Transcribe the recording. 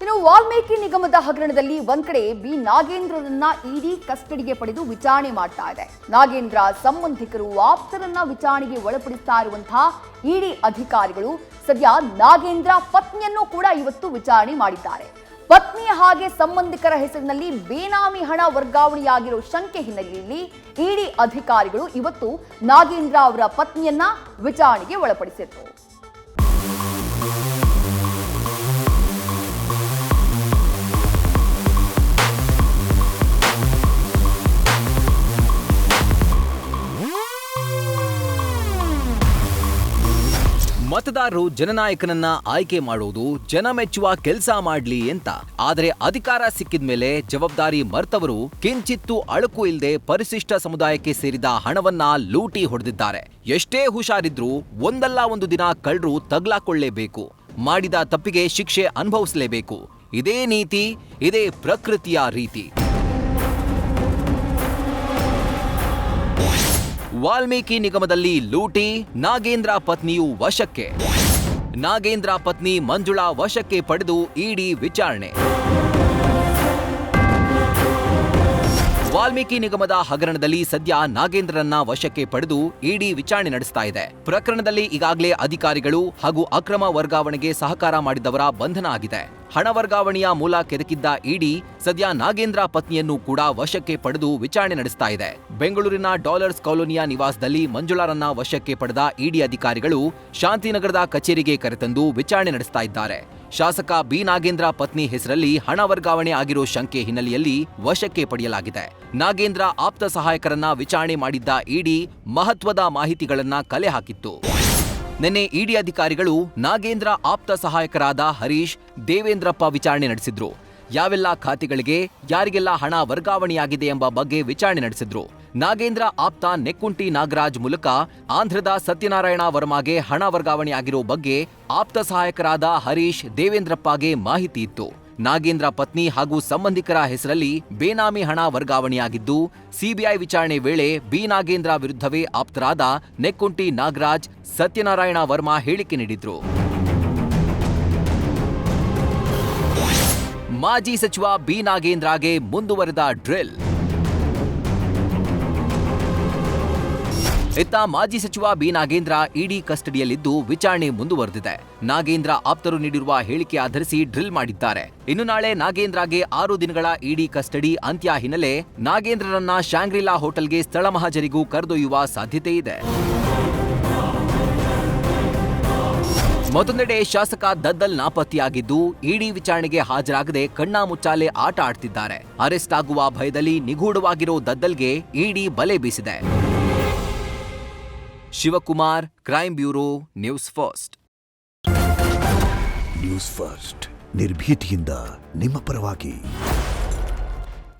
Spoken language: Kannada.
ಇನ್ನು ವಾಲ್ಮೀಕಿ ನಿಗಮದ ಹಗರಣದಲ್ಲಿ ಒಂದ್ ಕಡೆ ಬಿ ನಾಗೇಂದ್ರರನ್ನ ಇಡಿ ಕಸ್ಟಡಿಗೆ ಪಡೆದು ವಿಚಾರಣೆ ಮಾಡ್ತಾ ಇದೆ. ನಾಗೇಂದ್ರ ಸಂಬಂಧಿಕರು ಆಪ್ತರನ್ನ ವಿಚಾರಣೆಗೆ ಒಳಪಡಿಸ್ತಾ ಇರುವಂತಹ ಇಡಿ ಅಧಿಕಾರಿಗಳು ಸದ್ಯ ನಾಗೇಂದ್ರ ಪತ್ನಿಯನ್ನು ಕೂಡ ಇವತ್ತು ವಿಚಾರಣೆ ಮಾಡಿದ್ದಾರೆ. ಪತ್ನಿ ಹಾಗೆ ಸಂಬಂಧಿಕರ ಹೆಸರಿನಲ್ಲಿ ಬೇನಾಮಿ ಹಣ ವರ್ಗಾವಣೆಯಾಗಿರೋ ಶಂಕೆ ಹಿನ್ನೆಲೆಯಲ್ಲಿ ಇಡಿ ಅಧಿಕಾರಿಗಳು ಇವತ್ತು ನಾಗೇಂದ್ರ ಅವರ ಪತ್ನಿಯನ್ನ ವಿಚಾರಣೆಗೆ ಒಳಪಡಿಸಿದ್ರು. ಮತದಾರರು ಜನನಾಯಕನನ್ನ ಆಯ್ಕೆ ಮಾಡುವುದು ಜನ ಮೆಚ್ಚುವ ಕೆಲಸ ಮಾಡ್ಲಿ ಅಂತ. ಆದರೆ ಅಧಿಕಾರ ಸಿಕ್ಕಿದ ಮೇಲೆ ಜವಾಬ್ದಾರಿ ಮರ್ತವರು ಕಿಂಚಿತ್ತೂ ಅಳುಕು ಇಲ್ಲದೆ ಪರಿಶಿಷ್ಟ ಸಮುದಾಯಕ್ಕೆ ಸೇರಿದ ಹಣವನ್ನ ಲೂಟಿ ಹೊಡೆದಿದ್ದಾರೆ. ಎಷ್ಟೇ ಹುಷಾರಿದ್ರೂ ಒಂದಲ್ಲ ಒಂದು ದಿನ ಕಳ್ಳರು ತಗ್ಲಾಕೊಳ್ಳೇಬೇಕು. ಮಾಡಿದ ತಪ್ಪಿಗೆ ಶಿಕ್ಷೆ ಅನುಭವಿಸಲೇಬೇಕು. ಇದೇ ನೀತಿ, ಇದೇ ಪ್ರಕೃತಿಯ ರೀತಿ. ವಾಲ್ಮೀಕಿ ನಿಗಮದಲ್ಲಿ ಲೂಟಿ, ನಾಗೇಂದ್ರ ಪತ್ನಿಯು ವಶಕ್ಕೆ. ನಾಗೇಂದ್ರ ಪತ್ನಿ ಮಂಜುಳಾ ವಶಕ್ಕೆ ಪಡೆದು ಇಡಿ ವಿಚಾರಣೆ. ವಾಲ್ಮೀಕಿ ನಿಗಮದ ಹಗರಣದಲ್ಲಿ ಸದ್ಯ ನಾಗೇಂದ್ರರನ್ನ ವಶಕ್ಕೆ ಪಡೆದು ಇಡಿ ವಿಚಾರಣೆ ನಡೆಸ್ತಾ ಇದೆ. ಪ್ರಕರಣದಲ್ಲಿ ಈಗಾಗಲೇ ಅಧಿಕಾರಿಗಳು ಹಾಗೂ ಅಕ್ರಮ ವರ್ಗಾವಣೆಗೆ ಸಹಕಾರ ಮಾಡಿದವರ ಬಂಧನ ಆಗಿದೆ. ಹಣ ವರ್ಗಾವಣೆಯ ಮೂಲ ಕೆದಕಿದ್ದ ಇಡಿ ಸದ್ಯ ನಾಗೇಂದ್ರ ಪತ್ನಿಯನ್ನು ಕೂಡ ವಶಕ್ಕೆ ಪಡೆದು ವಿಚಾರಣೆ ನಡೆಸ್ತಾ ಇದೆ. ಬೆಂಗಳೂರಿನ ಡಾಲರ್ಸ್ ಕಾಲೋನಿಯ ನಿವಾಸದಲ್ಲಿ ಮಂಜುಳಾರನ್ನ ವಶಕ್ಕೆ ಪಡೆದ ಇಡಿ ಅಧಿಕಾರಿಗಳು ಶಾಂತಿನಗರದ ಕಚೇರಿಗೆ ಕರೆತಂದು ವಿಚಾರಣೆ ನಡೆಸ್ತಾ ಇದ್ದಾರೆ. ಶಾಸಕ ಬಿ ನಾಗೇಂದ್ರ ಪತ್ನಿ ಹೆಸರಲ್ಲಿ ಹಣ ವರ್ಗಾವಣೆ ಆಗಿರೋ ಶಂಕೆ ಹಿನ್ನೆಲೆಯಲ್ಲಿ ವಶಕ್ಕೆ ಪಡೆಯಲಾಗಿದೆ. ನಾಗೇಂದ್ರ ಆಪ್ತ ಸಹಾಯಕರನ್ನ ವಿಚಾರಣೆ ಮಾಡಿದ್ದ ಇಡಿ ಮಹತ್ವದ ಮಾಹಿತಿಗಳನ್ನ ಕಲೆ ಹಾಕಿತ್ತು. ನಿನ್ನೆ ಇಡಿ ಅಧಿಕಾರಿಗಳು ನಾಗೇಂದ್ರ ಆಪ್ತ ಸಹಾಯಕರಾದ ಹರೀಶ್, ದೇವೇಂದ್ರಪ್ಪ ವಿಚಾರಣೆ ನಡೆಸಿದ್ರು. ಯಾವೆಲ್ಲ ಖಾತೆಗಳಿಗೆ ಯಾರಿಗೆಲ್ಲ ಹಣ ವರ್ಗಾವಣೆಯಾಗಿದೆ ಎಂಬ ಬಗ್ಗೆ ವಿಚಾರಣೆ ನಡೆಸಿದ್ರು. ನಾಗೇಂದ್ರ ಆಪ್ತ ನೆಕ್ಕುಂಟಿ ನಾಗರಾಜ್ ಮೂಲಕ ಆಂಧ್ರದ ಸತ್ಯನಾರಾಯಣ ವರ್ಮಾಗೆ ಹಣ ವರ್ಗಾವಣೆಯಾಗಿರೋ ಬಗ್ಗೆ ಆಪ್ತ ಸಹಾಯಕರಾದ ಹರೀಶ್, ದೇವೇಂದ್ರಪ್ಪಗೆ ಮಾಹಿತಿ ಇತ್ತು. ನಾಗೇಂದ್ರ ಪತ್ನಿ ಹಾಗೂ ಸಂಬಂಧಿಕರ ಹೆಸರಲ್ಲಿ ಬೇನಾಮಿ ಹಣ ವರ್ಗಾವಣೆಯಾಗಿದ್ದು, ಸಿಬಿಐ ವಿಚಾರಣೆ ವೇಳೆ ಬಿ ನಾಗೇಂದ್ರ ವಿರುದ್ಧವೇ ಆಪ್ತರಾದ ನೆಕ್ಕುಂಟಿ ನಾಗರಾಜ್, ಸತ್ಯನಾರಾಯಣ ವರ್ಮಾ ಹೇಳಿಕೆ ನೀಡಿದ್ರು. ಮಾಜಿ ಸಚಿವ ಬಿ ನಾಗೇಂದ್ರಗೆ ಮುಂದುವರೆದ ಡ್ರಿಲ್. ಇತ್ತ ಮಾಜಿ ಸಚಿವ ಬಿ ನಾಗೇಂದ್ರ ಇಡಿ ಕಸ್ಟಡಿಯಲ್ಲಿದ್ದು ವಿಚಾರಣೆ ಮುಂದುವರೆದಿದೆ. ನಾಗೇಂದ್ರ ಆಪ್ತರು ನೀಡಿರುವ ಹೇಳಿಕೆ ಆಧರಿಸಿ ಡ್ರಿಲ್ ಮಾಡಿದ್ದಾರೆ. ಇನ್ನು ನಾಳೆ ನಾಗೇಂದ್ರಗೆ 6 ದಿನಗಳ ಇಡಿ ಕಸ್ಟಡಿ ಅಂತ್ಯ ಹಿನ್ನೆಲೆ ನಾಗೇಂದ್ರರನ್ನ ಶಾಂಗ್ರಿಲಾ ಹೋಟೆಲ್ಗೆ ಸ್ಥಳ ಮಹಜರಿಗೂ ಕರೆದೊಯ್ಯುವ ಸಾಧ್ಯತೆ ಇದೆ. ಮತ್ತೊಂದೆಡೆ ಶಾಸಕ ದದ್ದಲ್ ನಾಪತ್ತೆಯಾಗಿದ್ದು, ಇಡಿ ವಿಚಾರಣೆಗೆ ಹಾಜರಾಗದೆ ಕಣ್ಣಾಮುಚ್ಚಾಲೆ ಆಟ ಆಡ್ತಿದ್ದಾರೆ. ಅರೆಸ್ಟ್ ಆಗುವ ಭಯದಲ್ಲಿ ನಿಗೂಢವಾಗಿರೋ ದದ್ದಲ್ಗೆ ಇಡಿ ಬಲೆ ಬೀಸಿದೆ. Shivakumar, crime bureau, news first. News first ನಿರ್ಭೀತಿಯಿಂದ ನಿಮ್ಮ ಪರವಾಗಿ.